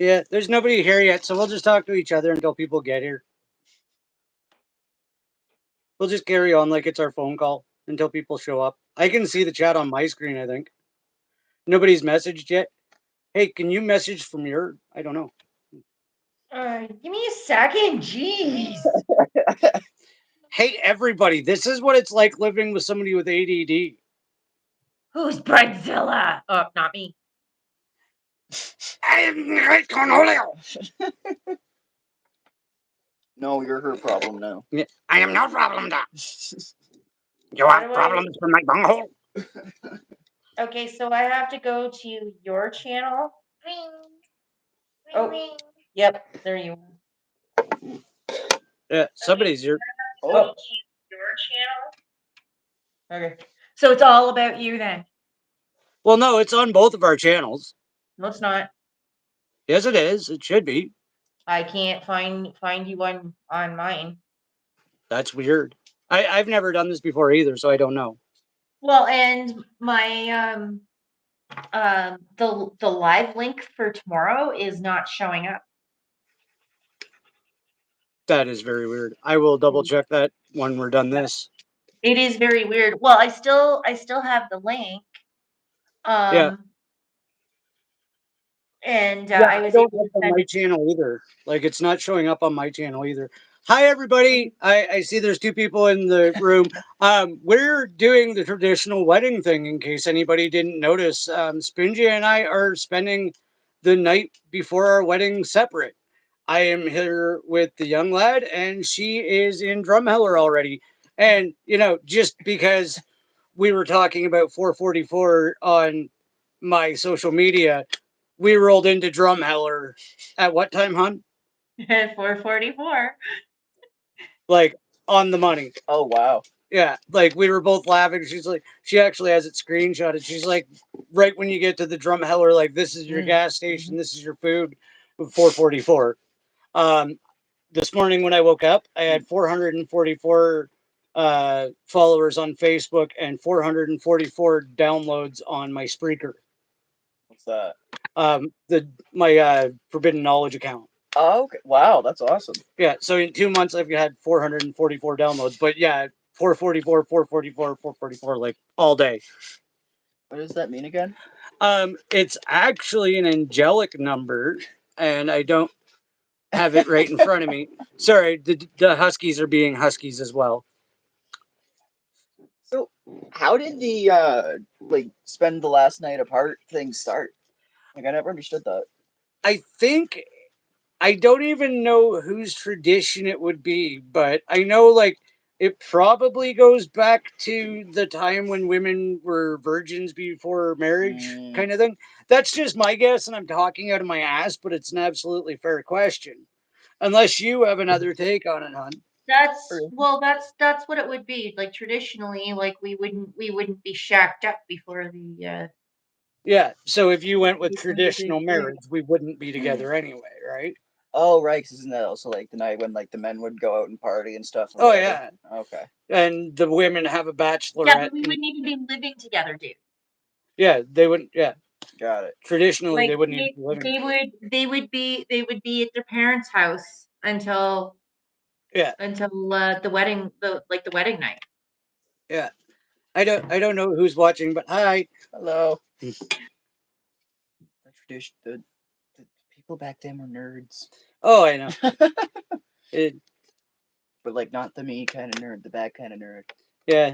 Yeah, there's nobody here yet, so we'll just talk to each other until people get here. We'll just carry on like it's our phone call until people show up. I can see the chat on my screen, I think. Nobody's messaged yet. Hey, can you message from your? I don't know. Give me a second. Jeez. Hey, everybody, this is what it's like living with somebody with ADD. Who's Bridezilla? Oh, not me. I am Great Cornholio. No, you're her problem now. Yeah, I am no problem, da. You How have do I? problems from my bunghole? Okay, so I have to go to your channel. Ring. Oh, ring. Yep, there you are. Yeah, somebody's here. Oh. Your channel. Okay, so it's all about you then. Well, no, it's on both of our channels. No, it's not. Yes, it is. It should be. I can't find you on mine. That's weird. I've never done this before either, so I don't know. Well, and my the live link for tomorrow is not showing up. That is very weird. I will double check that when we're done this. It is very weird. Well, I still have the link. Yeah. And Yeah, I I was don't able have to it on send my it. channel either. Like, it's not showing up on my channel either. Hi, everybody. I see there's two people in the room. We're doing the traditional wedding thing, in case anybody didn't notice. Spinja and I are spending the night before our wedding separate. I am here with the young lad, and she is in Drumheller already. And, just because we were talking about 444 on my social media, we rolled into Drumheller at what time, hon? 444. Like on the money. Oh wow. Yeah, like we were both laughing. She's like, she actually has it screenshotted. She's like, right when you get to the Drumheller, like this is your gas station, this is your food. 444. This morning when I woke up, I had 444 followers on Facebook and 444 downloads on my Spreaker. What's that? My Forbidden Knowledge account. Oh, okay. Wow, that's awesome. Yeah, so in 2 months I've had 444 downloads. But yeah, 444, 444, 444, like all day. What does that mean again? It's actually an angelic number, and I don't have it right in front of me. Sorry, the Huskies are being Huskies as well. So, how did the like spend the last night apart thing start? Like, I never understood that. I think I don't even know whose tradition it would be, but I know like it probably goes back to the time when women were virgins before marriage, kind of thing. That's just my guess, and I'm talking out of my ass, but it's an absolutely fair question. Unless you have another take on it, hon. That's what it would be. Like traditionally, like we wouldn't be shacked up before the Yeah, so if you went with traditional marriage, we wouldn't be together anyway, right? Oh, right. Because isn't that also like the night when like the men would go out and party and stuff? Oh yeah. Okay. And the women have a Yeah, bachelorette. but we wouldn't even be living together, dude. Yeah, they wouldn't. Yeah, got it. Traditionally, Like they wouldn't even be living. they would be at their parents' house until the wedding the wedding night. Yeah. I don't know who's watching, but hi. Hello. The tradition, the people back then were nerds. Oh, I know. But like not the me kind of nerd, the bad kind of nerd. Yeah.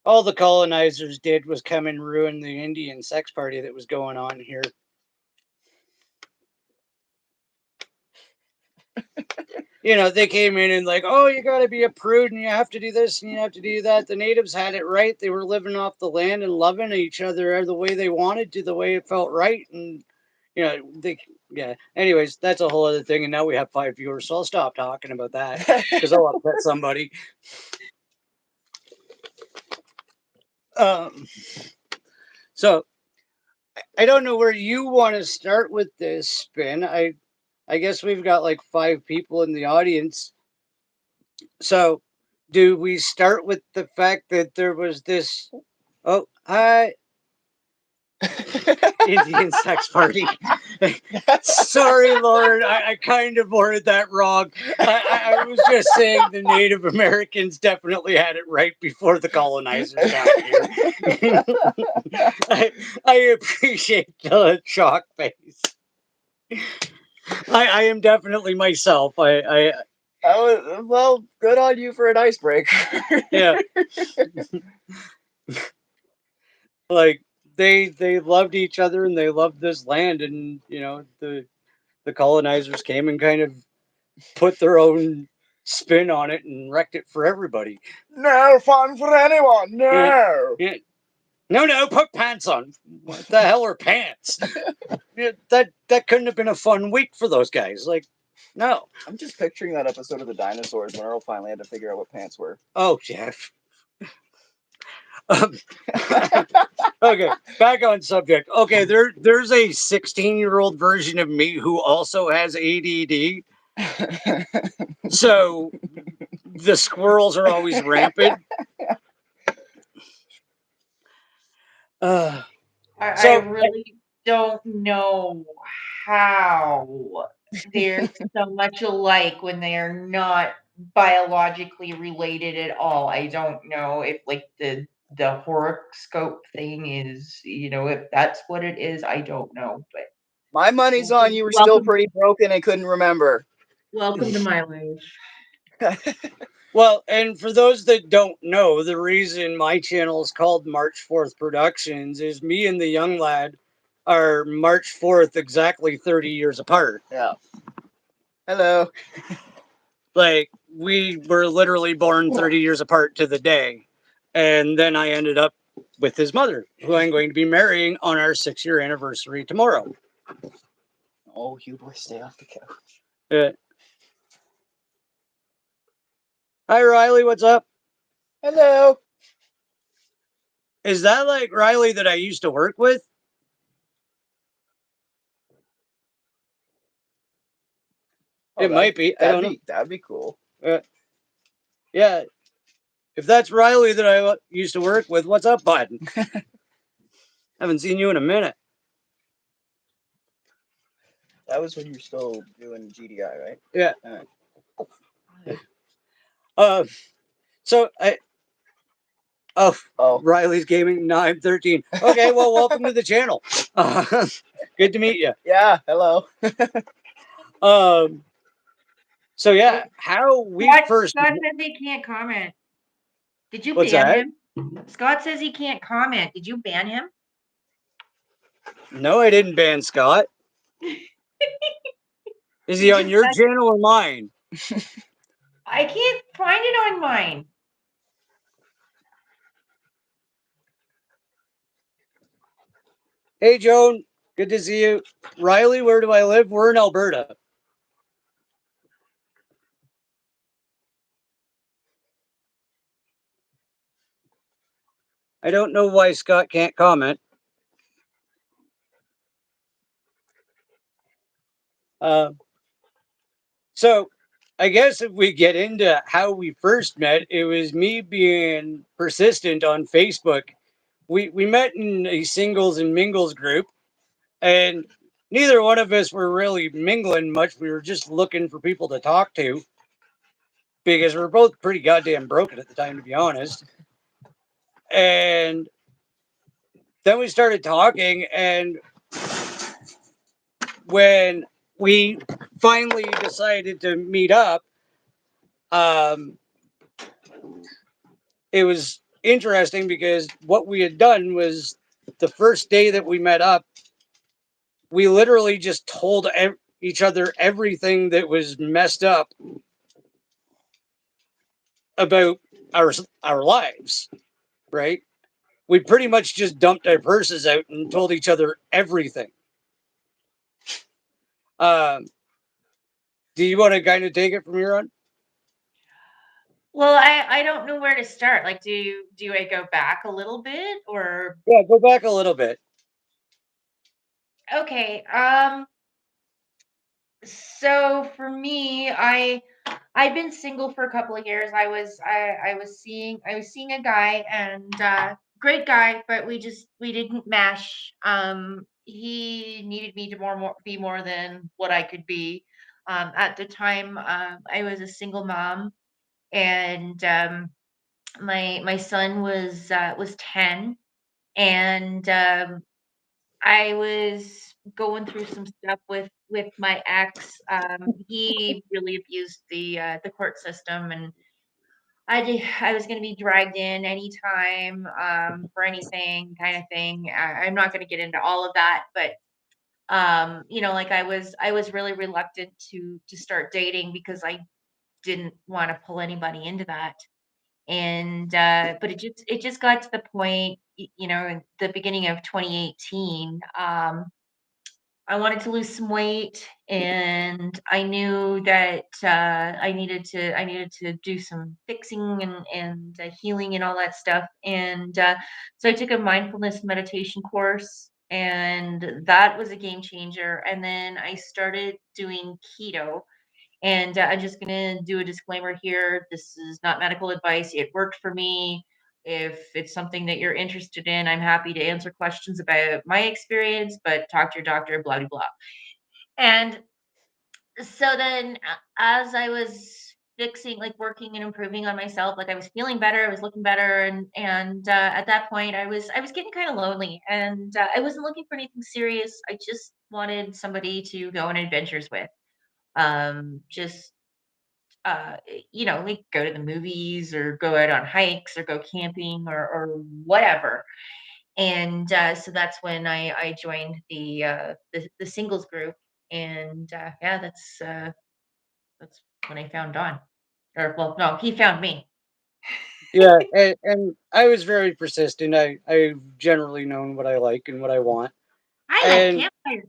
All the colonizers did was come and ruin the Indian sex party that was going on here. They came in and like, oh, you got to be a prude and you have to do this and you have to do that. The natives had it right. They were living off the land and loving each other the way they wanted to, the way it felt right. And, yeah. Anyways, that's a whole other thing. And now we have 5 viewers, so I'll stop talking about that because I'll upset somebody. So I don't know where you want to start with this, Spin. I guess we've got like 5 people in the audience. So, do we start with the fact that there was this? Oh, hi. Indian sex party. That's Sorry, Lauren, I kind of worded that wrong. I was just saying the Native Americans definitely had it right before the colonizers got here. I appreciate the shock face. I am definitely myself. well, good on you for an icebreaker. Yeah, like they loved each other and they loved this land, and the colonizers came and kind of put their own spin on it and wrecked it for everybody. No fun for anyone. Yeah, No. yeah. No, put pants on. What the hell are pants? Yeah, that couldn't have been a fun week for those guys. Like, no. I'm just picturing that episode of the dinosaurs when Earl finally had to figure out what pants were. Oh, Jeff. Um, okay, back on subject. Okay, there's a 16-year-old version of me who also has ADD. So the squirrels are always rampant. Uh, I so really don't know how they're so much alike when they are not biologically related at all. I don't know if like the horoscope thing is, if that's what it is. I don't know, but My money's on you were still welcome, pretty broken and couldn't remember. welcome to my life. well, and for those that don't know, the reason my channel is called March 4th Productions is me and the young lad are March 4th exactly 30 years apart. Yeah. Hello. Like, we were literally born 30 years apart to the day. And then I ended up with his mother, who I'm going to be marrying on our 6-year anniversary tomorrow. Oh, you boy, stay off the couch. Hi, Riley. What's up? Hello. Is that like Riley that I used to work with? Oh, It might be. I don't know. That'd be cool. Yeah. If that's Riley that I used to work with, what's up, bud? Haven't seen you in a minute. That was when you were still doing GDI, right? Yeah. Alright. So I. Oh, Oh. Riley's Gaming 913. Okay, well, welcome to the channel. Good to meet you. Yeah. Hello. So yeah, how we Scott, first. Scott says he can't comment. Did you What's ban that? him? Scott says he can't comment. Did you ban him? No, I didn't ban Scott. Is he on your channel or mine? I can't find it on mine. Hey, Joan. Good to see you. Riley, where do I live? We're in Alberta. I don't know why Scott can't comment. So I guess if we get into how we first met, it was me being persistent on Facebook. We met in a singles and mingles group, and neither one of us were really mingling much. We were just looking for people to talk to because we were both pretty goddamn broken at the time, to be honest. And then we started talking, and when we finally decided to meet up, um, it was interesting because what we had done was the first day that we met up, we literally just told each other everything that was messed up about our our lives, right? We pretty much just dumped our purses out and told each other everything. Um, do you want to kind of take it from here on? Well, I don't know where to start. Like, do I go back a little bit or Yeah, go back a little bit. okay? So for me, I've been single for a couple of years. I was seeing a guy, and great guy, but we didn't mesh. He needed me to be more than what I could be. At the time, I was a single mom, and my son was 10, and I was going through some stuff with my ex. He really abused the court system, and I was gonna be dragged in anytime, for anything kind of thing. I'm not gonna get into all of that, but like I was really reluctant to start dating because I didn't want to pull anybody into that. And but it just got to the point, in the beginning of 2018. I wanted to lose some weight, and I knew that I needed to do some fixing and healing and all that stuff. And so I took a mindfulness meditation course, and that was a game changer. And then I started doing keto, and I'm just going to do a disclaimer here. This is not medical advice. It worked for me. If it's something that you're interested in, I'm happy to answer questions about my experience, but talk to your doctor, blah, blah, blah. And so then, as I was fixing, like working and improving on myself, like I was feeling better, I was looking better, and at that point, I was getting kind of lonely, and I wasn't looking for anything serious. I just wanted somebody to go on adventures with. Just like go to the movies or go out on hikes or go camping or whatever. And so that's when I joined the singles group, and yeah, that's when I found Don. Or well, no, he found me. Yeah, and I was very persistent. I've generally known what I like and what I want. I like And campfires.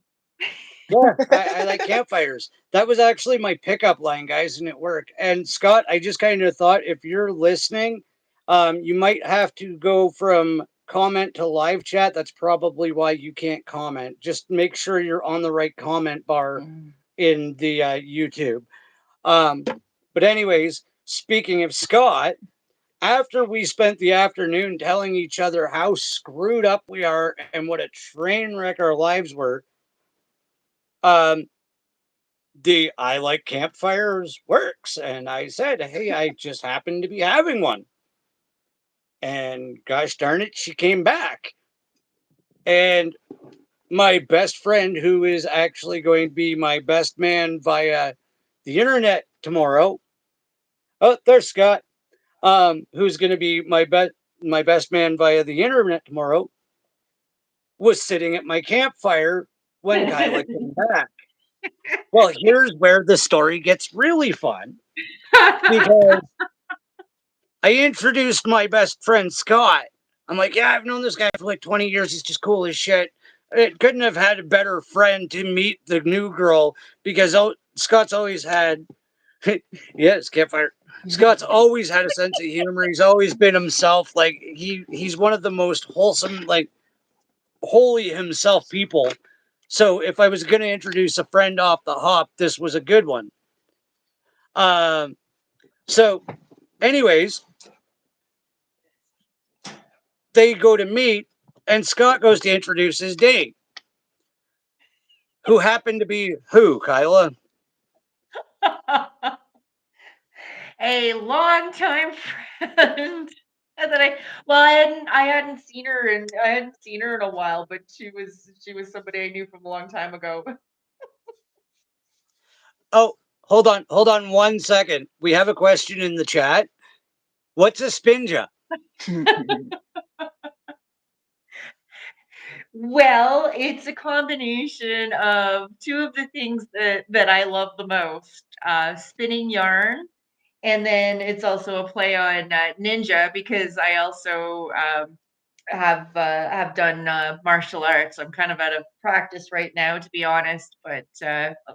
yeah, I like campfires. That was actually my pickup line, guys, and it worked. And Scott, I just kind of thought if you're listening, you might have to go from comment to live chat. That's probably why you can't comment. Just make sure you're on the right comment bar Mm. in the YouTube. Um, but anyways, speaking of Scott, after we spent the afternoon telling each other how screwed up we are and what a train wreck our lives were, um, the I like campfires works. And I said, hey, I just happened to be having one. And gosh darn it, she came back. And my best friend, who is actually going to be my best man via the internet tomorrow. Oh, there's Scott. Who's going to be my best man via the internet tomorrow, was sitting at my campfire when Kyla came back. Well, here's where the story gets really fun because I introduced my best friend Scott. I'm like, yeah, I've known this guy for like 20 years. He's just cool as shit. It couldn't have had a better friend to meet the new girl because Scott's always had, yes, campfire. Scott's always had a sense of humor. He's always been himself. Like he's one of the most wholesome, like wholly himself people. So if I was going to introduce a friend off the hop, this was a good one. Um, so, anyways, they go to meet, and Scott goes to introduce his date, who happened to be who, Kyla? A longtime friend. And then I hadn't seen her in a while, but she was somebody I knew from a long time ago. Oh, hold on 1 second. We have a question in the chat. What's a spinja? Well, it's a combination of two of the things that I love the most, spinning yarn, and then it's also a play on ninja because I also have done martial arts. I'm kind of out of practice right now, to be honest, but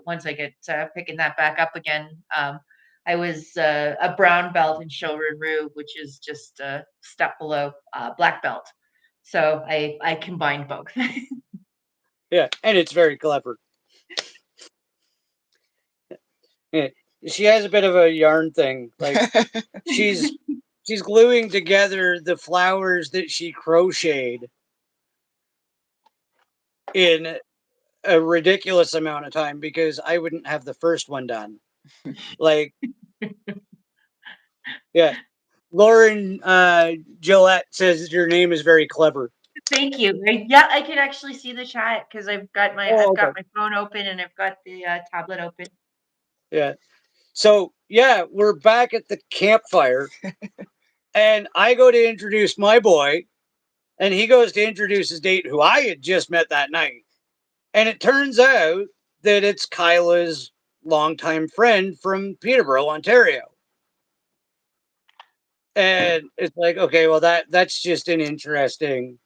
once I get picking that back up again, I was a brown belt in Shorin-ryu, which is just a step below black belt. So I combined both. Yeah, and it's very clever. Yeah. She has a bit of a yarn thing. Like she's she's gluing together the flowers that she crocheted in a ridiculous amount of time because I wouldn't have the first one done. Like, yeah. Lauren Gillette says your name is very clever. Thank you. Yeah, I can actually see the chat because Oh, I've okay. got my phone open and I've got the tablet open. Yeah. So, yeah, we're back at the campfire, and I go to introduce my boy, and he goes to introduce his date, who I had just met that night. And it turns out that it's Kyla's longtime friend from Peterborough, Ontario. And it's like, okay, well that's just an interesting,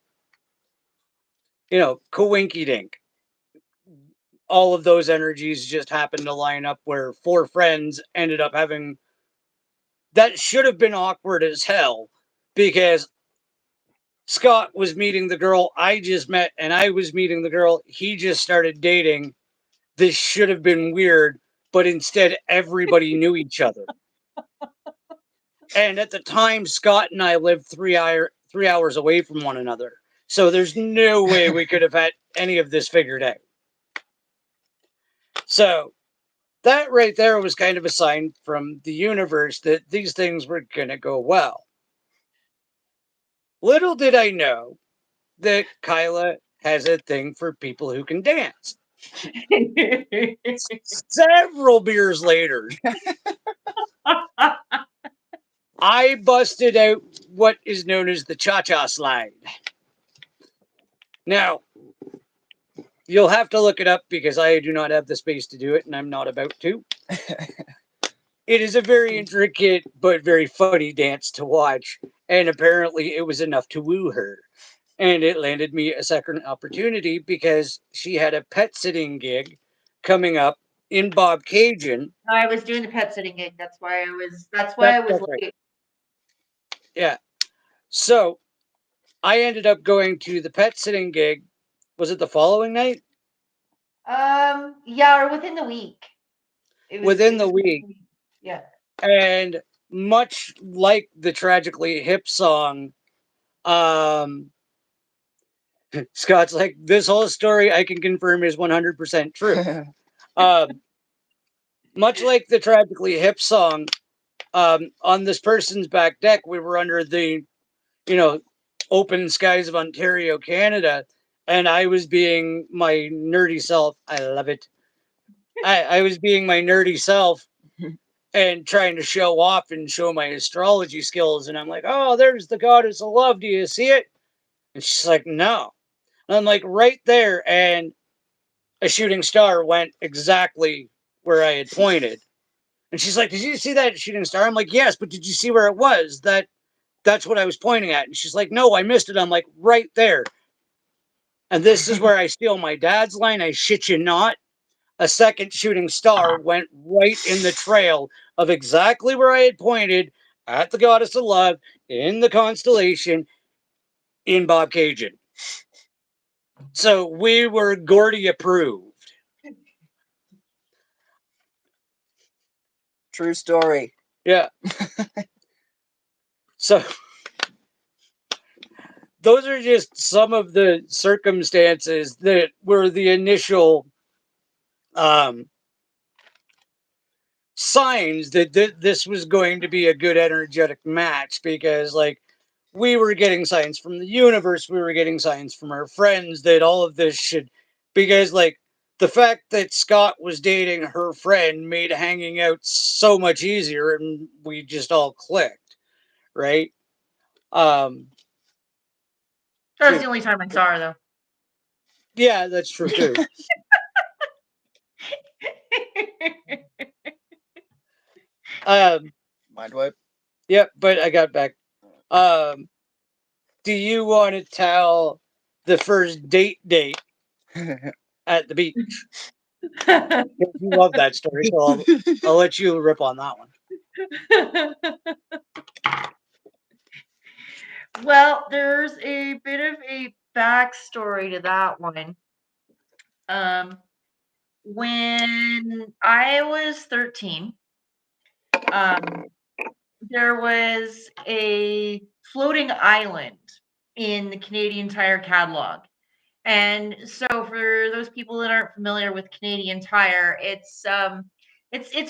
coinky dink. All of those energies just happened to line up where four friends ended up having that should have been awkward as hell because Scott was meeting the girl I just met and I was meeting the girl he just started dating. This should have been weird, but instead everybody knew each other. And at the time, Scott and I lived 3 hours away from one another. So there's no way we could have had any of this figured out. So that right there was kind of a sign from the universe that these things were going to go well. Little did I know that Kyla has a thing for people who can dance. Several beers later, I busted out what is known as the cha-cha slide. Now, you'll have to look it up because I do not have the space to do it and I'm not about to. It is a very intricate but very funny dance to watch, and apparently it was enough to woo her. And it landed me a second opportunity because she had a pet sitting gig coming up in Bob Cajun. I was doing the pet sitting gig. That's why That's, I was that's right. late. Yeah. So I ended up going to the pet sitting gig. Was it the following night? Yeah, or within the week. Within It the was within week. the week. Yeah. And much like the Tragically Hip song, um, Scott's like, this whole story I can confirm is 100% true. Um, much like the Tragically Hip song, on this person's back deck, we were under the, you know, open skies of Ontario, Canada, and I was being my nerdy self. I love it. I was being my nerdy self and trying to show off and show my astrology skills. And I'm like, oh, there's the goddess of love. Do you see it? And she's like, no. And I'm like, right there. And a shooting star went exactly where I had pointed. And she's like, did you see that shooting star? I'm like, yes, but did you see where it was? That's what I was pointing at. And she's like, no, I missed it. I'm like, right there. And this is where I steal my dad's line. I shit you not. A second shooting star went right in the trail of exactly where I had pointed at the goddess of love in the constellation in Bob Cajun. So we were Gordy approved. True story. Yeah. So those are just some of the circumstances that were the initial um, signs that this was going to be a good energetic match because, like, we were getting signs from the universe, we were getting signs from our friends that all of this should, because, like, the fact that Scott was dating her friend made hanging out so much easier and we just all clicked, right? Um, That was the only time I saw her, though. yeah, that's true too. Mind wipe. Yep, but I got back. Um, do you want to tell the first date at the beach? You love that story, so I'll let you rip on that one. Well, there's a bit of a backstory to that one. When I was 13, um, there was a floating island in the Canadian Tire catalog. And so for those people that aren't familiar with Canadian Tire, it's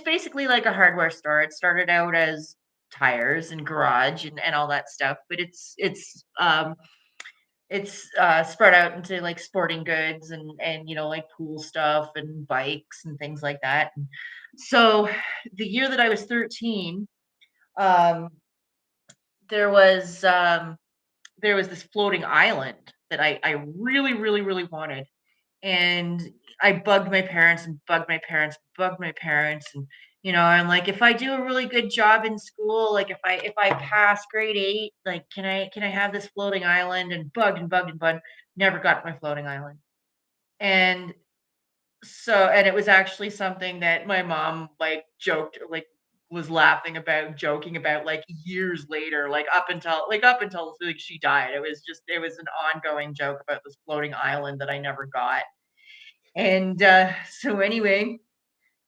basically like a hardware store. It started out as tires and garage and all that stuff, but it's spread out into like sporting goods and like pool stuff and bikes and things like that. So the year that I was 13, um, there was um, there was this floating island that I really, really, really wanted. And I bugged my parents and bugged my parents, bugged my parents. And, I'm like, if I do a really good job in school, like if I pass grade 8, like, can I have this floating island? And bugged and bugged and bugged, never got my floating island. And and it was actually something that my mom like joked, like was laughing about, joking about, like years later, like up until like she died. It was an ongoing joke about this floating island that I never got. And so anyway,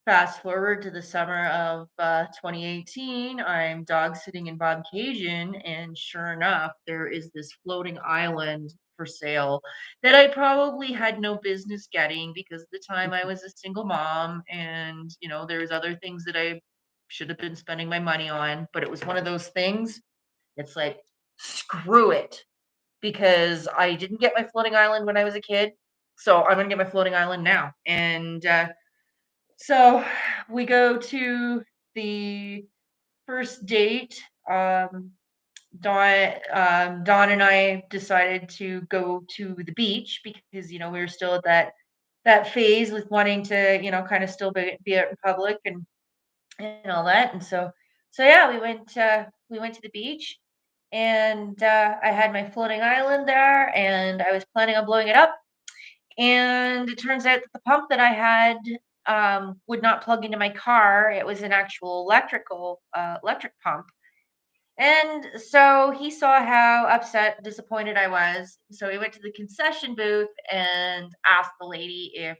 fast forward to the summer of 2018, I'm dog sitting in Cajun, and sure enough, there is this floating island for sale that I probably had no business getting because at the time I was a single mom, and there's other things that I should have been spending my money on, but it was one of those things. It's like, screw it, because I didn't get my floating island when I was a kid, so I'm gonna get my floating island now. And so we go to the first date. Dawn and I decided to go to the beach because we were still at that phase with wanting to kind of still be out in public and all that. And so yeah, we went to the beach, and I had my floating island there, and I was planning on blowing it up. And it turns out that the pump that I had would not plug into my car. It was an actual electric pump. And so he saw how upset, disappointed I was. So he went to the concession booth and asked the lady if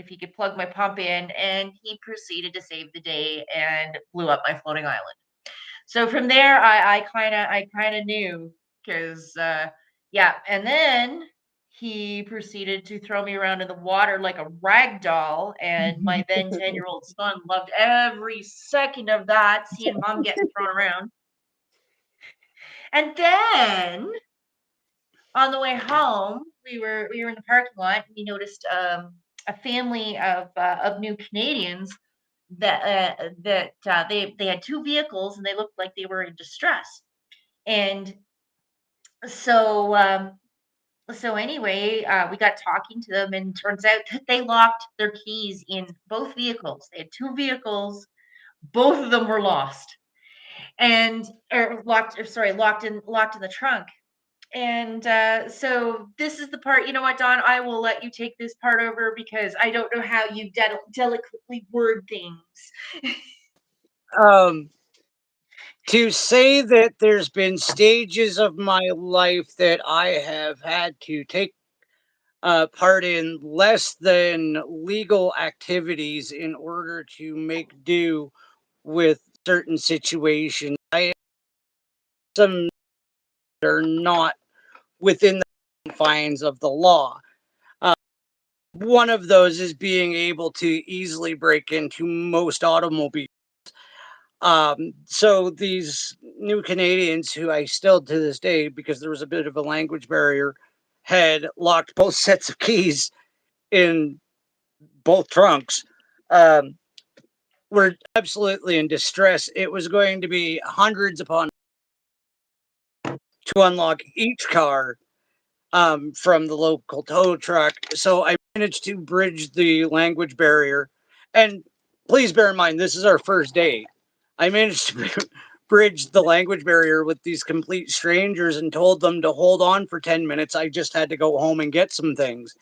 he could plug my pump in, and he proceeded to save the day and blew up my floating island. So from there, I kind of knew, because yeah. And then he proceeded to throw me around in the water like a rag doll, and my then 10-year-old son loved every second of that, seeing mom getting thrown around. And then on the way home, we were in the parking lot, and we noticed a family of new Canadians that they had two vehicles, and they looked like they were in distress. And so anyway, we got talking to them, and turns out that they locked their keys in both vehicles. They had two vehicles, both of them were lost, and or locked, or sorry, locked in the trunk. And so this is the part. You know what, Don? I will let you take this part over because I don't know how you delicately word things. Um, to say that there's been stages of my life that I have had to take part in less than legal activities in order to make do with certain situations. I some are not within the confines of the law. Uh, One of those is being able to easily break into most automobiles. So these new Canadians, who I still to this day, because there was a bit of a language barrier, had locked both sets of keys in both trunks. Um, were absolutely in distress. It was going to be hundreds upon to unlock each car from the local tow truck. So I managed to bridge the language barrier. And please bear in mind, this is our first date. I managed to bridge the language barrier with these complete strangers and told them to hold on for 10 minutes. I just had to go home and get some things.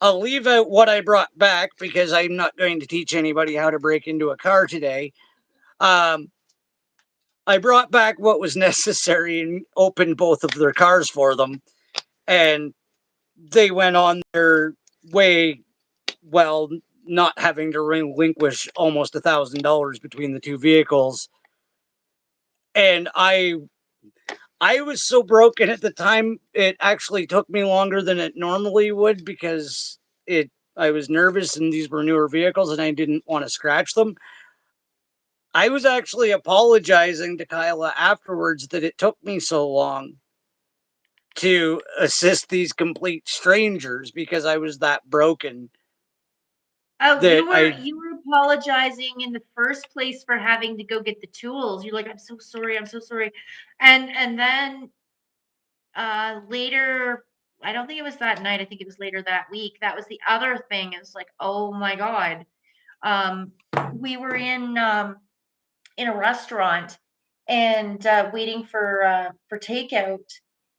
I'll leave out what I brought back because I'm not going to teach anybody how to break into a car today. Um, I brought back what was necessary and opened both of their cars for them. And they went on their way. Well, not having to relinquish almost $1,000 between the two vehicles. And I was so broken at the time, it actually took me longer than it normally would because it I was nervous and these were newer vehicles and I didn't want to scratch them. I was actually apologizing to Kyla afterwards that it took me so long to assist these complete strangers because I was that broken Oh, that I you were apologizing in the first place for having to go get the tools. You're like, I'm so sorry, I'm so sorry. And then later, I don't think it was that night, I think it was later that week. That was the other thing. It's like, oh my God. We were in a restaurant and waiting for takeout,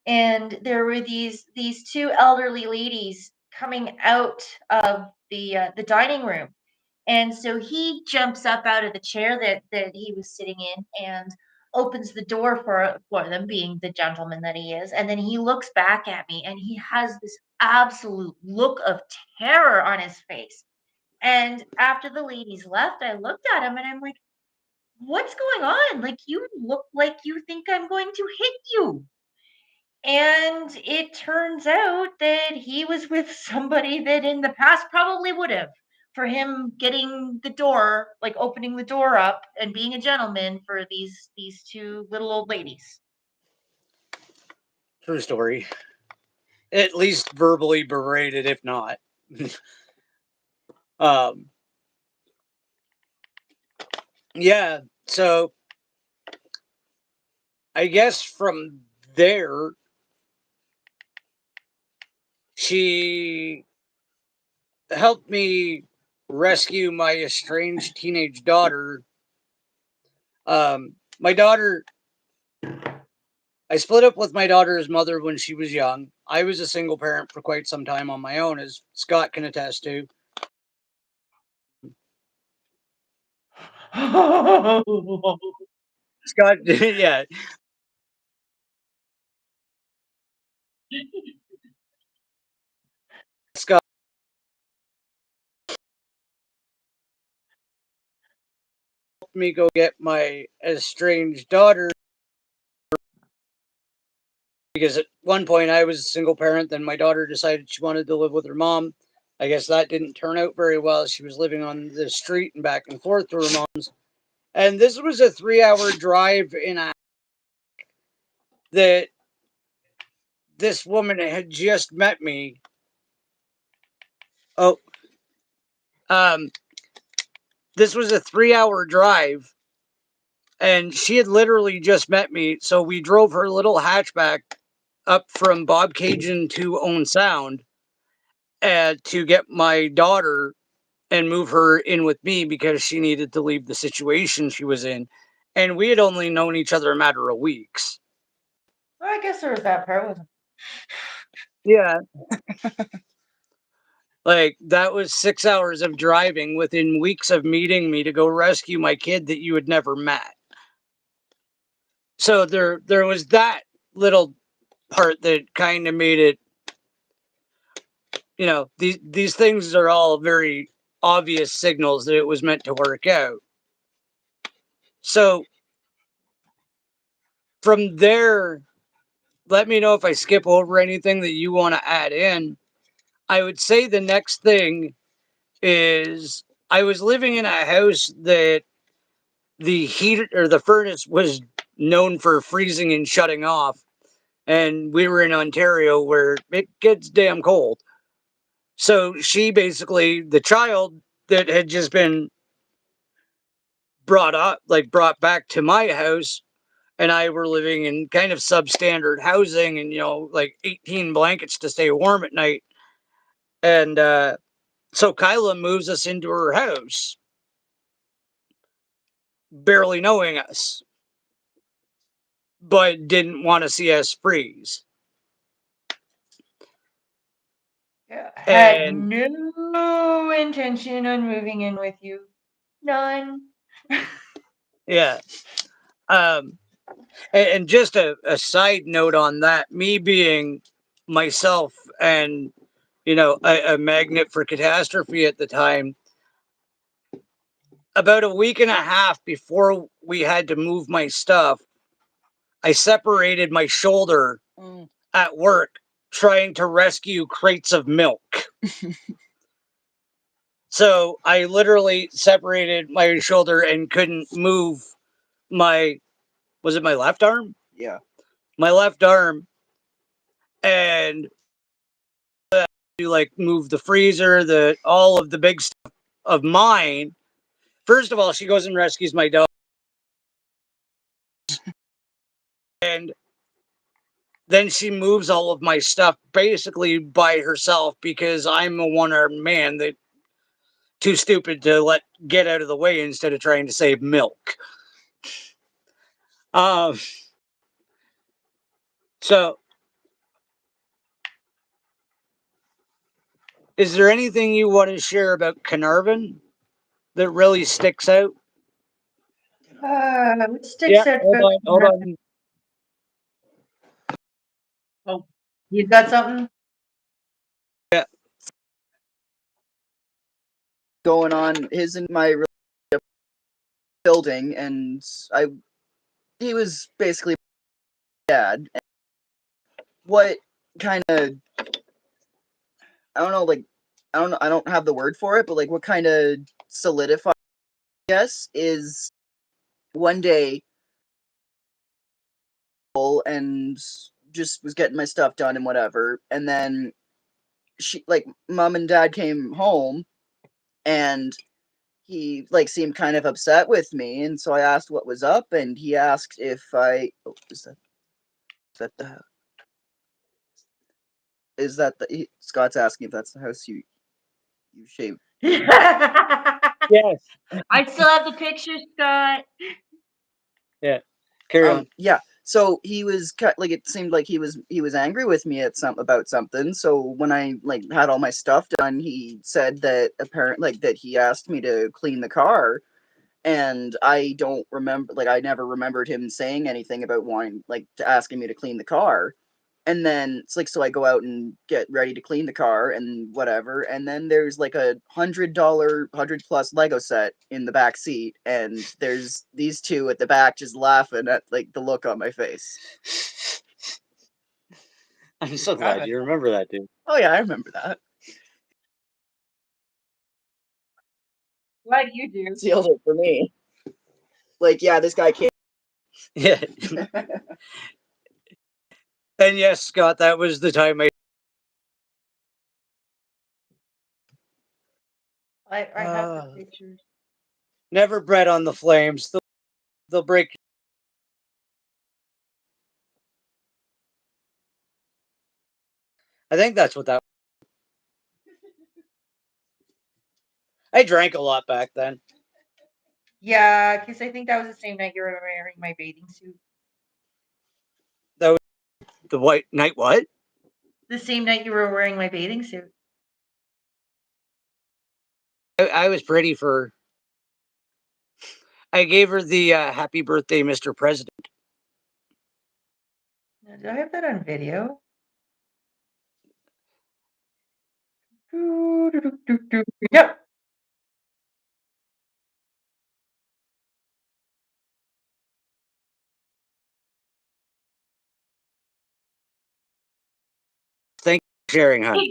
and there were these two elderly ladies coming out of the dining room, and so he jumps up out of the chair that he was sitting in and opens the door for them, being the gentleman that he is, and then he looks back at me and he has this absolute look of terror on his face. And after the ladies left, I looked at him and I'm like, what's going on? Like, you look like you think I'm going to hit you. And it turns out that he was with somebody that in the past probably would have, for him getting the door, like opening the door up and being a gentleman for these two little old ladies. true story. At least verbally berated, if not. um, yeah, so I guess from there, she helped me rescue my estranged teenage daughter. My daughter, I split up with my daughter's mother when she was young. I was a single parent for quite some time on my own, as Scott can attest to. Scott, yeah, Scott helped me go get my estranged daughter because at one point I was a single parent. Then my daughter decided she wanted to live with her mom. I guess that didn't turn out very well. She was living on the street and back and forth to her mom's. And this was a 3 hour drive in a that this woman had just met me. Oh, um, this was a 3 hour drive and she had literally just met me. So we drove her little hatchback up from Bob Cajun to Owen Sound to get my daughter and move her in with me because she needed to leave the situation she was in. And we had only known each other a matter of weeks. Well, I guess there was that part with him. Yeah. Like that was 6 hours of driving within weeks of meeting me to go rescue my kid that you had never met. So there was that little part that kind of made it, these things are all very obvious signals that it was meant to work out. So from there, let me know if I skip over anything that you want to add in. I would say the next thing is I was living in a house that the heat or the furnace was known for freezing and shutting off. And we were in Ontario where it gets damn cold. So she basically, the child that had just been brought back to my house, and I were living in kind of substandard housing and, like 18 blankets to stay warm at night. And so Kyla moves us into her house, barely knowing us, but didn't want to see us freeze. Had And no intention on moving in with you. None. yeah. Um, and just a side note on that, me being myself and, a magnet for catastrophe at the time, about a week and a half before we had to move my stuff, I separated my shoulder at work trying to rescue crates of milk. So I literally separated my shoulder and couldn't move my, was it my left arm? Yeah. My left arm. And to like move the freezer, all of the big stuff of mine. First of all, she goes and rescues my dog. And then she moves all of my stuff basically by herself because I'm a one-armed man that too stupid to get out of the way instead of trying to save milk. Um, so is there anything you want to share about Carnarvon that really sticks out? What sticks out Hold about on, hold on. Oh, you got something? Yeah. Going on his and my building, and he was basically my dad. And what kind of, I don't know, like, I don't know, I don't have the word for it, but like what kind of solidified, I guess, is one day and just was getting my stuff done and whatever, and then mom and dad came home, and he like seemed kind of upset with me, and so I asked what was up, and he asked if Scott's asking if that's the house you shaved. Yes. I still have the picture, Scott. Yeah. Carry on. Yeah. So he was like, it seemed like he was angry with me about something. So when I like had all my stuff done, he said that apparently like that he asked me to clean the car, and I don't remember, like I never remembered him saying anything about wanting like to asking me to clean the car. And then it's like, so I go out and get ready to clean the car and whatever, and then there's like a $100+ Lego set in the back seat, and there's these two at the back just laughing at like the look on my face. I'm so glad you remember that, dude. Oh yeah, I remember that. What you do? Sealed it for me. Like, yeah, this guy can't. Yeah. And yes, Scott, that was the time I have the pictures. never bread on the flames. They'll break. I think that's what that. I drank a lot back then. Yeah, because I think that was the same night you were wearing my bathing suit. That was the white night. What? The same night you were wearing my bathing suit. I was pretty for. I gave her the happy birthday, Mr. President. Now, do I have that on video? Yep. Thank you for sharing, hon.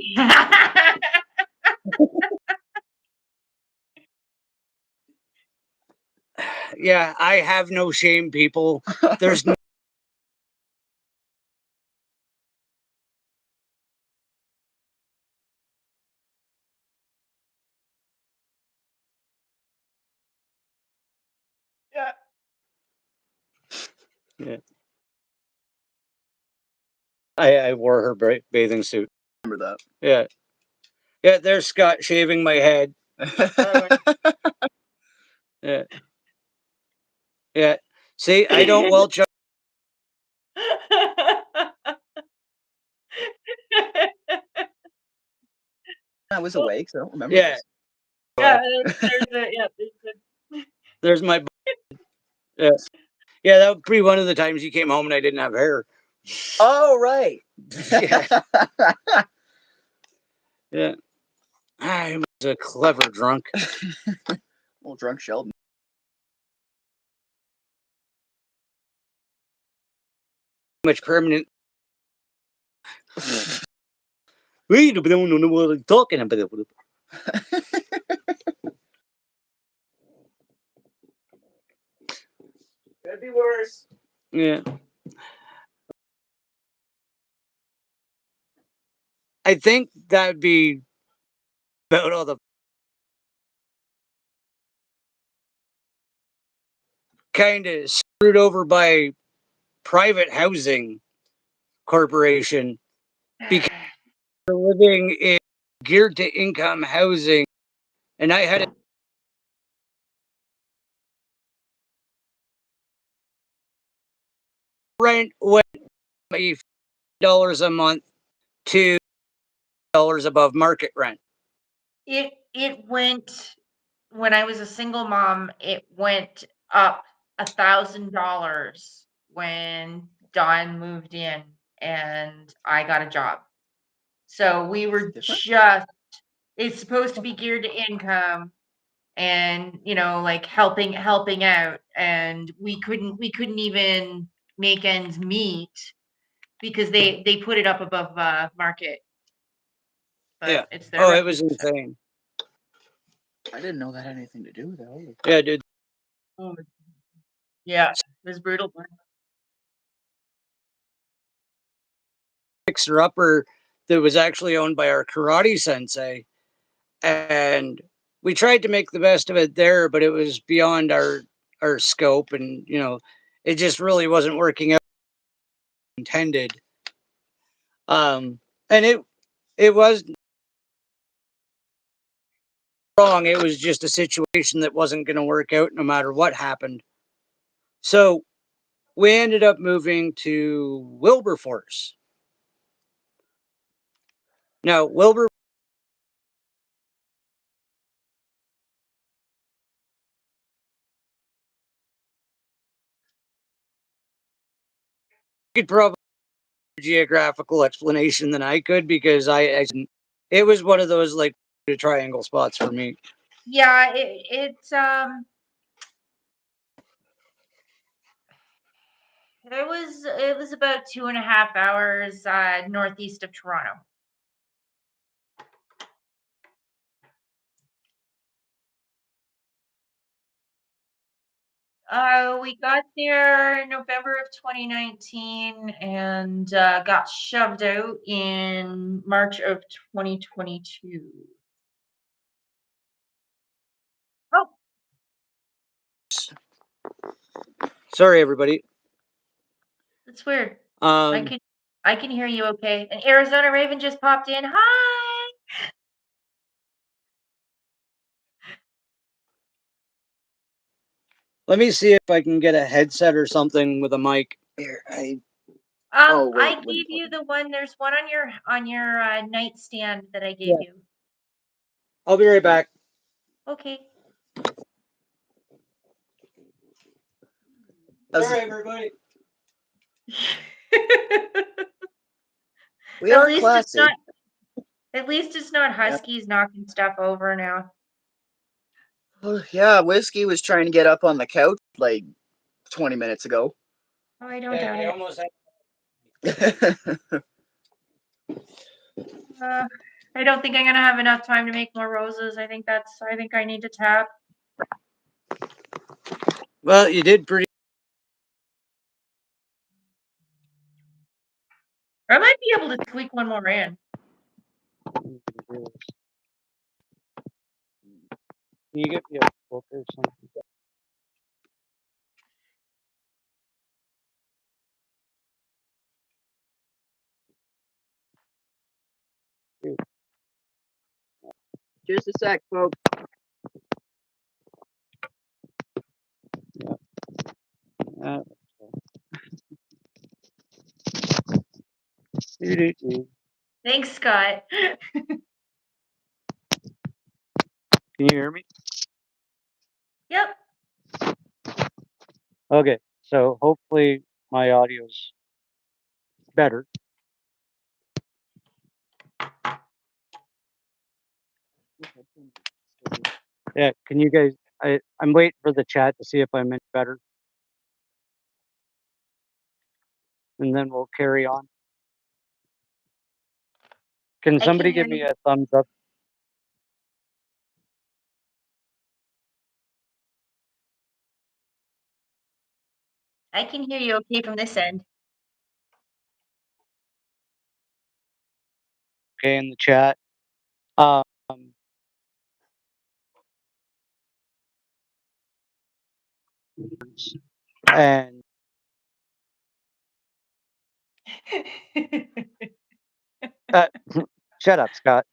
Yeah, I have no shame, people. There's no. Yeah. Yeah. I wore her bathing suit. Remember that. Yeah. Yeah, there's Scott shaving my head. Yeah. Yeah. See, I don't welch up. I was awake, so I don't remember. Yeah. Yeah, there's There's my. Yeah. Yeah, that would be one of the times you came home and I didn't have hair. Oh right. Yeah. Yeah. I was a clever drunk. Well, drunk Sheldon. much permanent. We don't know what I'm talking about. Could be worse. Yeah. I think that'd be about all the kind of screwed over by private housing corporation because we're living in geared to income housing, and I had rent went $50 a month to dollars above market rent. It went when I was a single mom, it went up $1,000 when Dawn moved in and I got a job. So we were just it's supposed to be geared to income and like helping out, and we couldn't even make ends meet because they put it up above market. But Yeah. it's their Oh, it was reputation. insane. I didn't know that had anything to do with it. Holy Yeah, dude. Oh, yeah, it was brutal. Fixer upper that was actually owned by our karate sensei, and we tried to make the best of it there, but it was beyond our scope, and it just really wasn't working out intended. And it was wrong. It was just a situation that wasn't going to work out no matter what happened. So we ended up moving to Wilberforce. Now, Wilberforce could probably geographical explanation than I could because it was one of those like triangle spots for me. Yeah, it was about 2.5 hours northeast of Toronto. We got there in November of 2019 and got shoved out in March of 2022. Oh, Sorry, everybody. that's weird. I Um, can hear you okay. And Arizona Raven just popped in. Hi. let me see if I can get a headset or something with a mic. Here, Oh, wait, I what gave the you fuck? the one. There's one on your nightstand that I gave Yeah. you. I'll be right back. Okay. Sorry, everybody. We At are least it's classy. not. At least it's not Yeah. huskies knocking stuff over now. Yeah, Whiskey was trying to get up on the couch like 20 minutes ago. Oh, I don't doubt it. Almost had I don't think I'm gonna have enough time to make more roses. I think I need to tap. well, you did pretty. I might be able to squeak one more in. Can you get me a book or something? Just a sec, folks. Uh, Can Thanks, Scott. you hear me? Yep. Okay, so hopefully my audio's better. Yeah, can you guys? I'm waiting for the chat to see if I'm in better. and then we'll carry on. Can I can somebody hear give you. me a thumbs up? I can hear you okay from this end. Okay, in the chat. Um, and uh, shut up, Scott.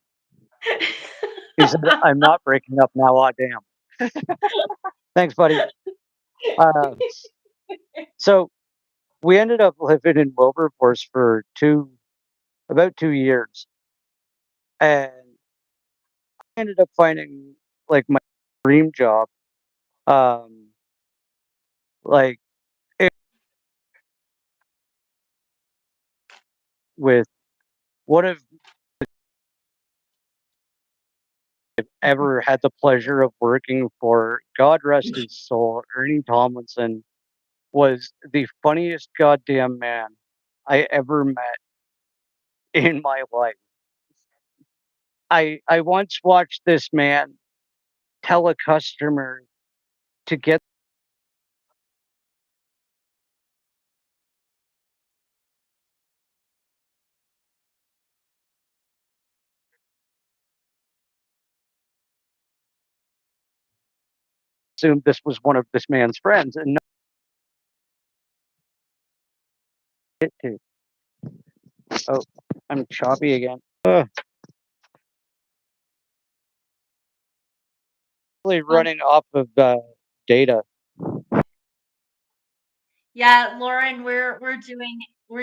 He said, "I'm not breaking up now." Ah, damn. Thanks, buddy. Uh, so we ended up living in Wilberforce for about 2 years, and I ended up finding like my dream job. Um, like it, with one of ever had the pleasure of working for, God rest his soul, Ernie Tomlinson was the funniest goddamn man I ever met in my life. I once watched this man tell a customer to get assumed this was one of this man's friends and not it to. Oh, I'm choppy again. Really Well, running off of data. yeah, Lauren, we're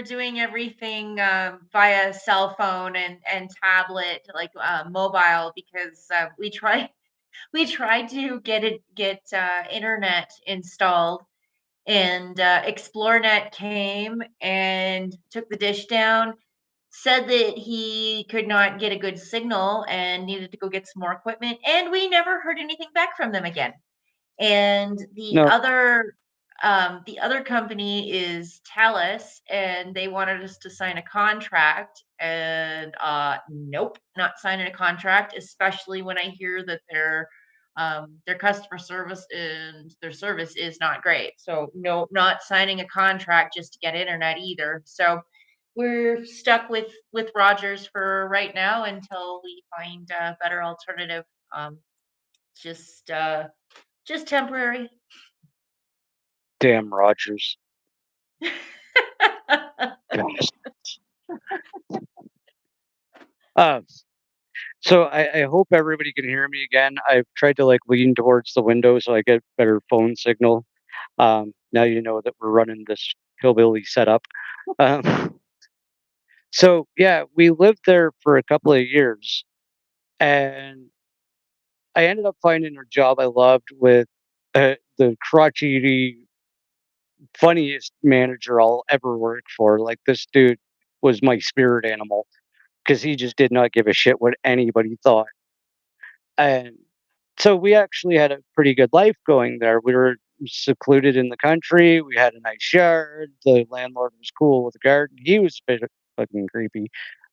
doing everything via cell phone and tablet, like mobile, because we tried to get internet installed, and ExploreNet came and took the dish down, said that he could not get a good signal and needed to go get some more equipment, and we never heard anything back from them again. And No, the other company is Talus, and they wanted us to sign a contract, and nope, not signing a contract, especially when I hear that their customer service and their service is not great. So no, not signing a contract just to get internet either. So we're stuck with Rogers for right now until we find a better alternative. Um, just just temporary. damn Rogers. Gosh. Uh, so I hope everybody can hear me again. I've tried to like lean towards the window so I get better phone signal. Now you know that we're running this hillbilly setup. Um, so yeah, we lived there for a couple of years, and I ended up finding a job I loved with the crotchety, funniest manager I'll ever work for. Like this dude was my spirit animal because he just did not give a shit what anybody thought. And so we actually had a pretty good life going there. We were secluded in the country. We had a nice yard. The landlord was cool with the garden. He was a bit fucking creepy,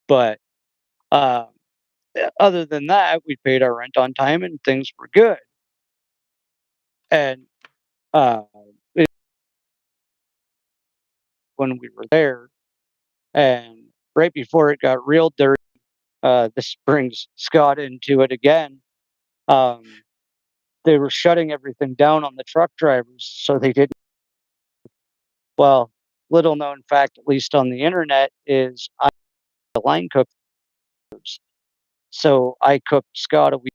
but uh, other than that, we paid our rent on time and things were good. And uh, it- when we were there, and right before it got real dirty, this brings Scott into it again. Um, they were shutting everything down on the truck drivers, so they didn't. Well, little known fact, at least on the internet, is I'm a line cook. So I cooked Scott a week.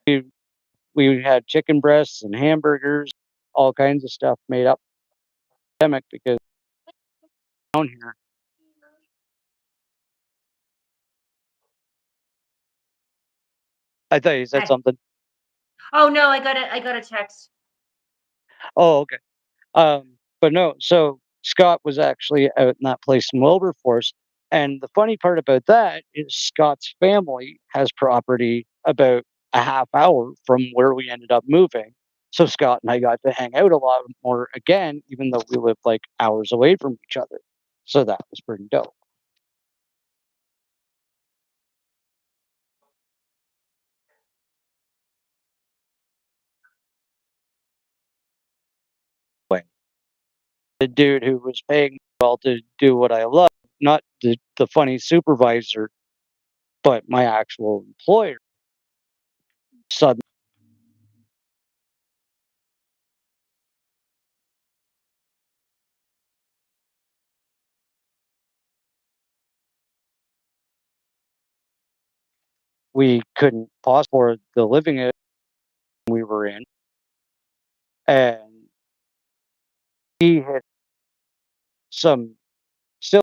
We, we had chicken breasts and hamburgers, all kinds of stuff made up because down here. I thought you said Hi. something. Oh no, I got a text. Oh, okay. But no, so Scott was actually out in that place in Wilberforce. And the funny part about that is Scott's family has property about a half hour from where we ended up moving. So Scott and I got to hang out a lot more again, even though we lived like hours away from each other. So that was pretty dope. The dude who was paying me well to do what I love, not the funny supervisor, but my actual employer. Suddenly, we couldn't pause for the living it we were in, and he had some silly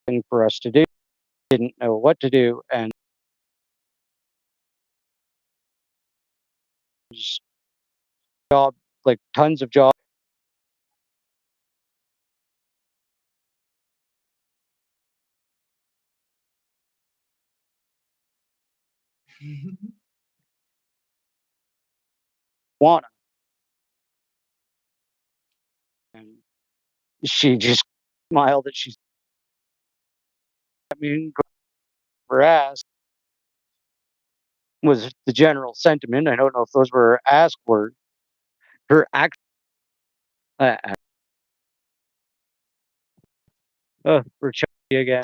thing for us to do. Didn't know what to do, and just job like tons of jobs. Wanna, and she just smiled that she's I mean her ass was the general sentiment. I don't know if those were her ask words. Her act uh, we're chunky again.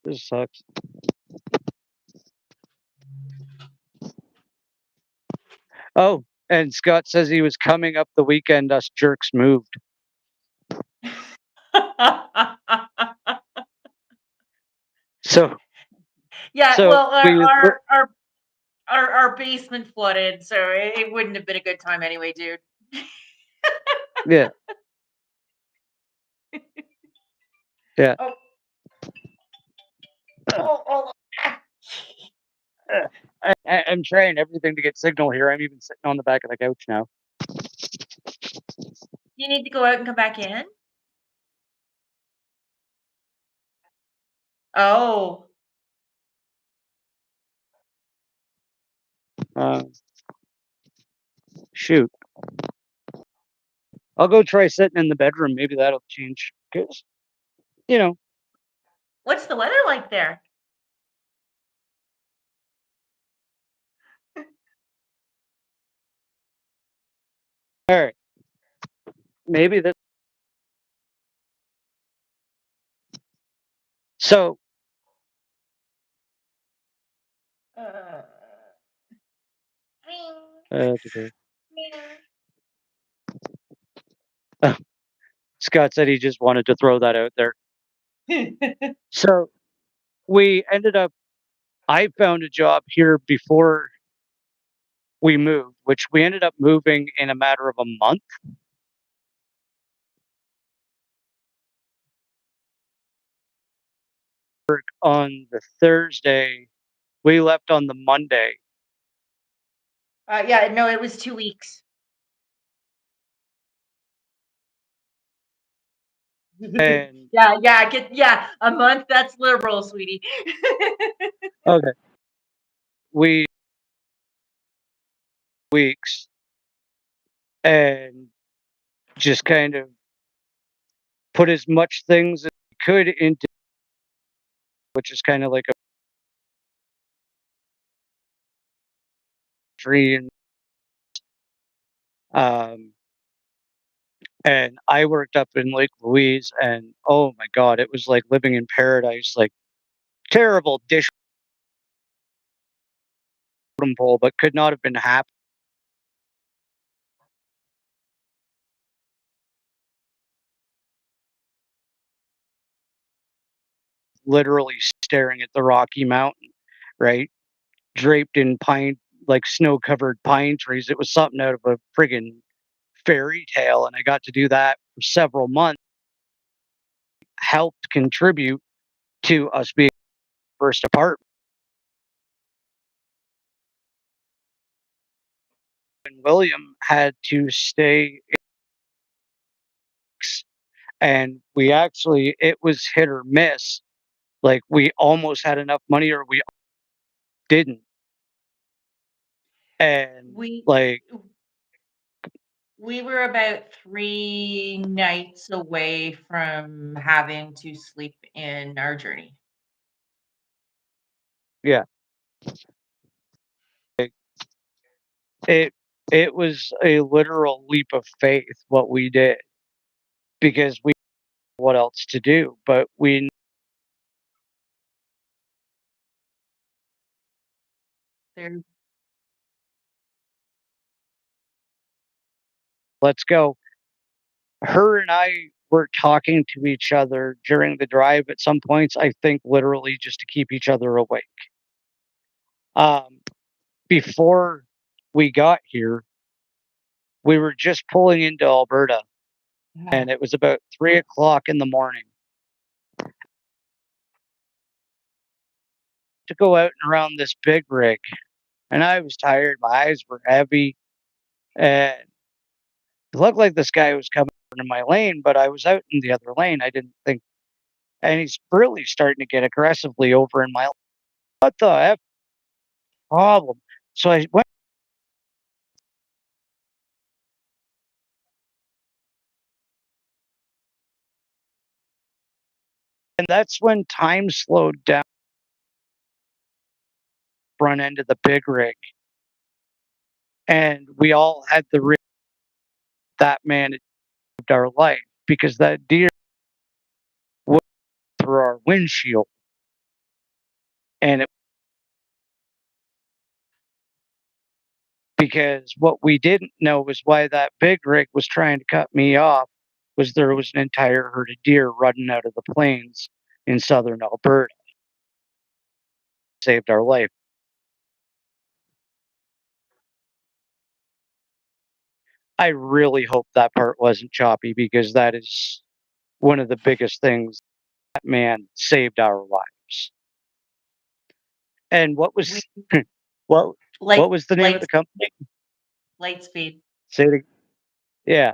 This sucks. Oh, and Scott says he was coming up the weekend us jerks moved. So Yeah, so well, we our basement flooded, so it wouldn't have been a good time anyway, dude. yeah, yeah. Oh, oh. I'm trying everything to get signal here. I'm even sitting on the back of the couch now. You need to go out and come back in? Oh. Uh, shoot. I'll go try sitting in the bedroom. Maybe that'll change. Cause you know, What's the weather like there? all right. Maybe this. So Uh, uh, Scott said he just wanted to throw that out there. So we ended up. I found a job here before we moved, which we ended up moving in a matter of a month. On the Thursday, we left on the Monday, yeah, no, it was 2 weeks. and Yeah, a month, that's liberal, sweetie. okay, we weeks and just kind of put as much things as we could into, which is kind of like a dream. Um, and I worked up in Lake Louise, and oh my God, it was like living in paradise. Like terrible dish bowl, but could not have been happy. Literally staring at the Rocky Mountain, right? Draped in pine, like snow covered pine trees. It was something out of a friggin' fairy tale. And I got to do that for several months, helped contribute to us being first apartment. And William had to stay and we actually it was hit or miss. Like we almost had enough money or we didn't. And We like we were about 3 nights away from having to sleep in our journey. yeah, it it it was a literal leap of faith what we did because we didn't know what else to do, but we There let's go. Her and I were talking to each other during the drive at some points, I think literally just to keep each other awake. Um, before we got here, we were just pulling into Alberta and it was about 3 o'clock in the morning to go out and around this big rig. And I was tired, my eyes were heavy, and it looked like this guy was coming in my lane, but I was out in the other lane. I didn't think, and he's really starting to get aggressively over in my. What the F problem? So I went, and that's when time slowed down front end of the big rig, and we all had the rig that man had saved our life because that deer went through our windshield, and it because what we didn't know was why that big rig was trying to cut me off was there was an entire herd of deer running out of the plains in southern Alberta. Saved our life. I really hope that part wasn't choppy because that is one of the biggest things. That man saved our lives. And what we was what light what was the name of light the company? light speed. Say it. Yeah,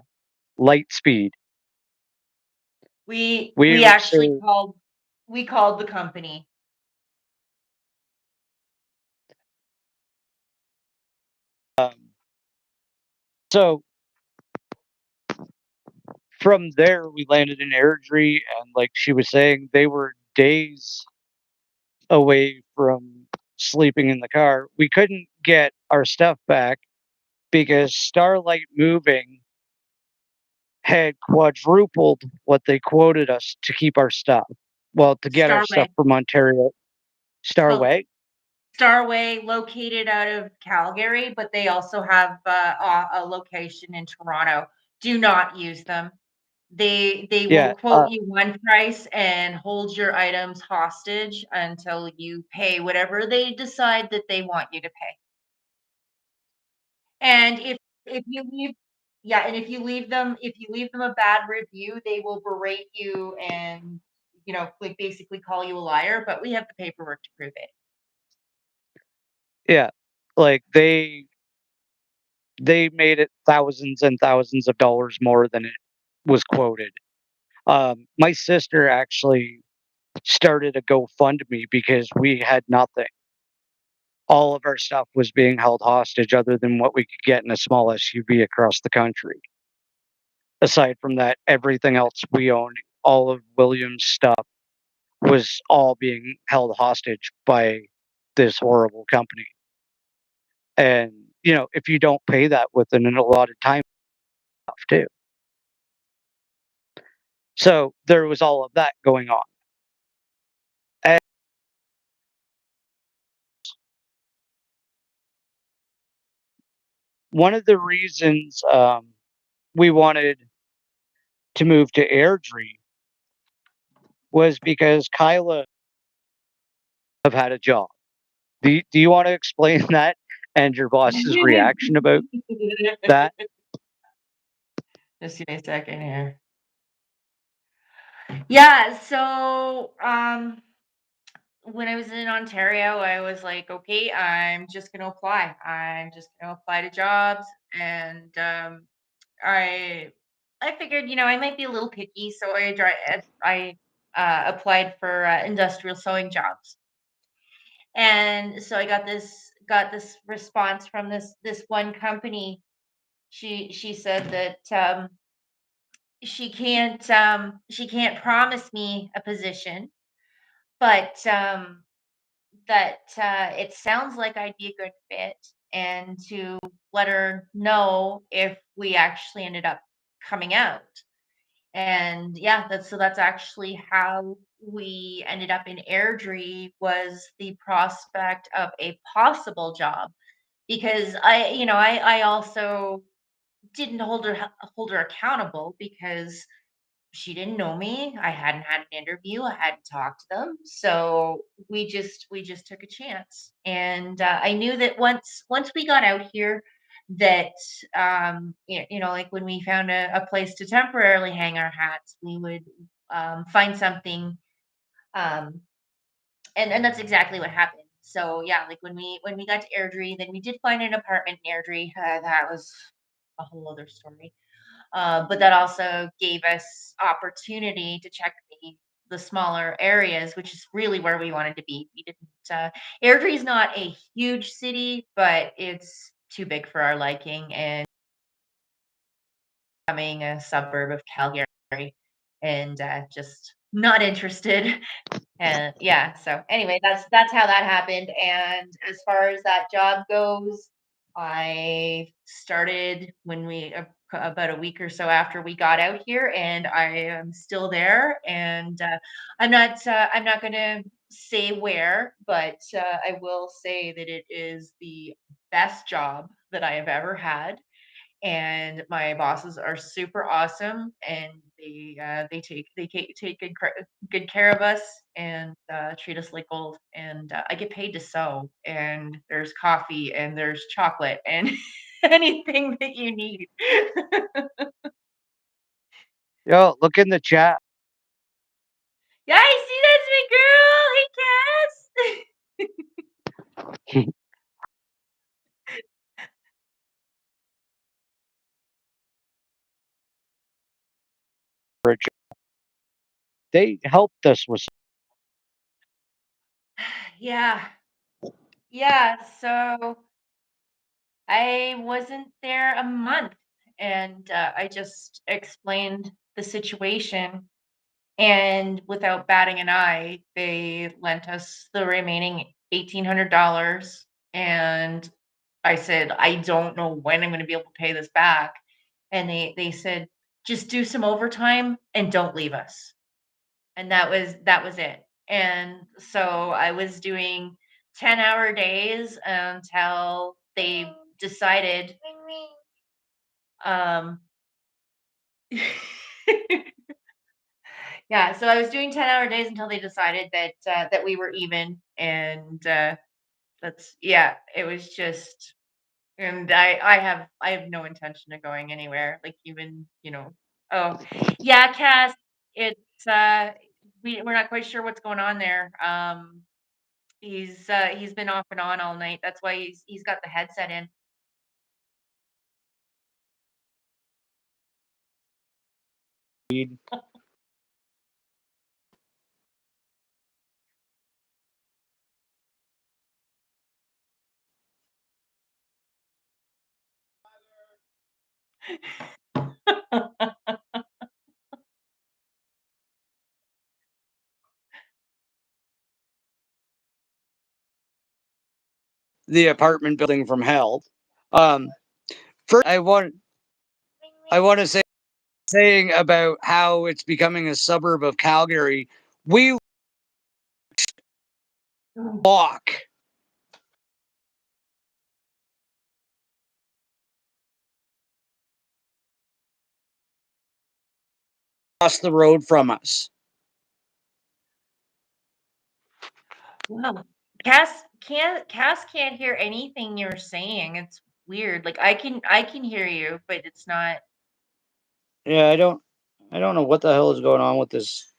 Lightspeed. We We were actually so called the company. um, so from there we landed in Airdrie, and like she was saying, they were days away from sleeping in the car. We couldn't get our stuff back because Starlight Moving had quadrupled what they quoted us to keep our stuff. Well, to get our stuff Starway. from Ontario. Well, Starway? Starway located out of Calgary, but they also have a location in Toronto. Do not use them. They will Yeah. quote you one price and hold your items hostage until you pay whatever they decide that they want you to pay. And if you leave yeah, and if you leave them a bad review, they will berate you and, like, basically call you a liar, but we have the paperwork to prove it. Yeah. Like they made it thousands and thousands of dollars more than it was quoted. My sister actually started a GoFundMe because we had nothing. All of our stuff was being held hostage other than what we could get in a small SUV across the country. Aside from that, everything else we owned, all of William's stuff, was all being held hostage by this horrible company. And, if you don't pay that within an allotted time, off too. So there was all of that going on. And one of the reasons we wanted to move to Airdrie was because Kyla have had a job. Do you want to explain that and your boss's reaction about that? Just give me a second here. Yeah, so when I was in Ontario, I was like, okay, I'm just gonna apply. I'm just gonna apply to jobs, and I I figured, I might be a little picky, so I applied for industrial sewing jobs, and so I got this response from this one company. She said that she can't promise me a position, but that it sounds like I'd be a good fit, and to let her know if we actually ended up coming out. And yeah, that's actually how we ended up in Airdrie, was the prospect of a possible job, because I also didn't hold her accountable, because she didn't know me. I hadn't had an interview. I hadn't talked to them. So we just took a chance. And I knew that once we got out here, that like when we found a place to temporarily hang our hats, we would find something. Um, and that's exactly what happened. So yeah, like when we got to Airdrie, then we did find an apartment in Airdrie. That was a whole other story. But that also gave us opportunity to check the smaller areas, which is really where we wanted to be. We didn't. Airdrie is not a huge city, but it's too big for our liking, and becoming a suburb of Calgary, and just not interested. And yeah, so anyway, that's how that happened. And as far as that job goes, I started about a week or so after we got out here, and I am still there. And I'm not going to say where, but I will say that it is the best job that I have ever had, and my bosses are super awesome, and they take good care of us, and treat us like gold. And I get paid to sew, and there's coffee, and there's chocolate, and anything that you need. Yo, look in the chat. Yeah, I see, that's my girl. Hey, Cass. They helped us with. Yeah, yeah. So I wasn't there a month, and I just explained the situation. And without batting an eye, they lent us the remaining $1,800. And I said, I don't know when I'm going to be able to pay this back. And they said, just do some overtime and don't leave us. And that was it. And so I was doing 10-hour days until they decided. Um, Yeah, so I was doing 10-hour days until they decided that we were even. And that's yeah, it was just. And I have no intention of going anywhere, like, even, oh, yeah, Cass, it's we're not quite sure what's going on there. He's been off and on all night. That's why he's got the headset in. The apartment building from hell. First, I want to say saying about how it's becoming a suburb of Calgary. We walk across the road from us. Wow. Cass can't hear anything you're saying. It's weird. Like, I can hear you, but it's not. Yeah, I don't know what the hell is going on with this.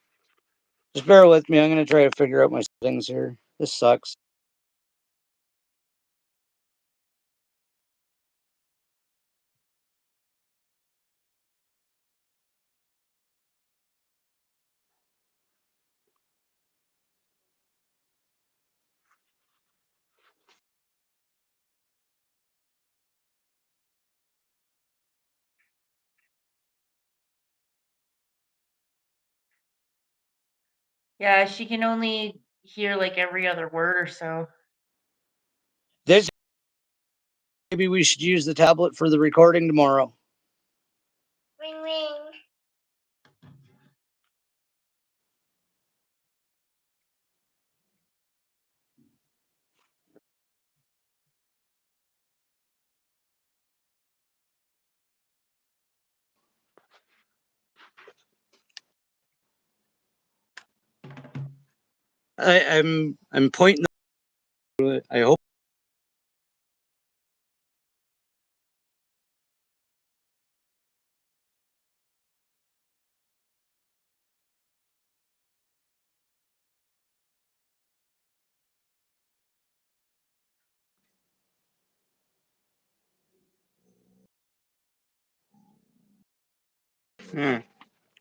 Just bear with me. I'm gonna try to figure out my settings here. This sucks. Yeah, she can only hear like every other word or so. This maybe we should use the tablet for the recording tomorrow. Ring ring. I'm pointing. I hope.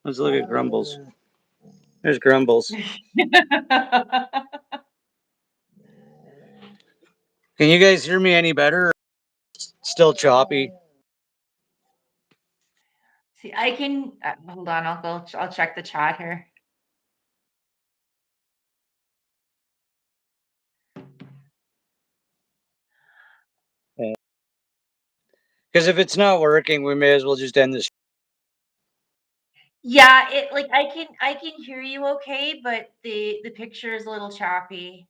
Let's look at Grumbles. There's Grumbles. Can you guys hear me any better? Still choppy. See, I can hold on. I'll go. I'll check the chat here. Because if it's not working, we may as well just end this. Yeah, it like I can hear you okay, but the picture is a little choppy.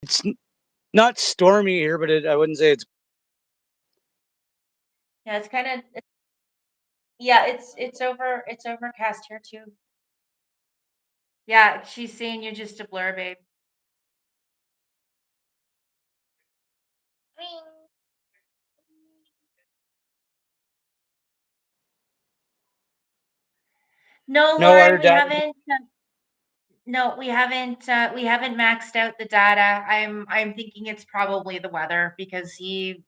It's not stormy here, but I wouldn't say it's. Yeah, it's kind of yeah, it's overcast here too. Yeah, she's saying you're just a blur, babe. No, No, our Lauren, we data. haven't. No, we haven't maxed out the data. I'm thinking it's probably the weather because it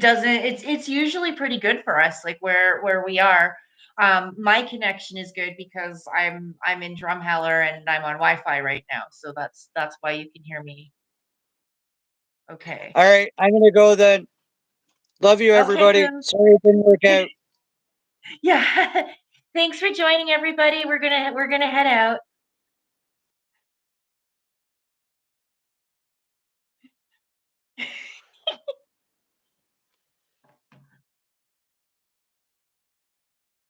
doesn't it's usually pretty good for us like where we are. My connection is good because I'm in Drumheller and I'm on Wi-Fi right now, so that's why you can hear me. Okay. All right, I'm gonna go then. Love you, Okay, everybody. Boom. Sorry it didn't work out. Yeah. Thanks for joining everybody. We're gonna head out.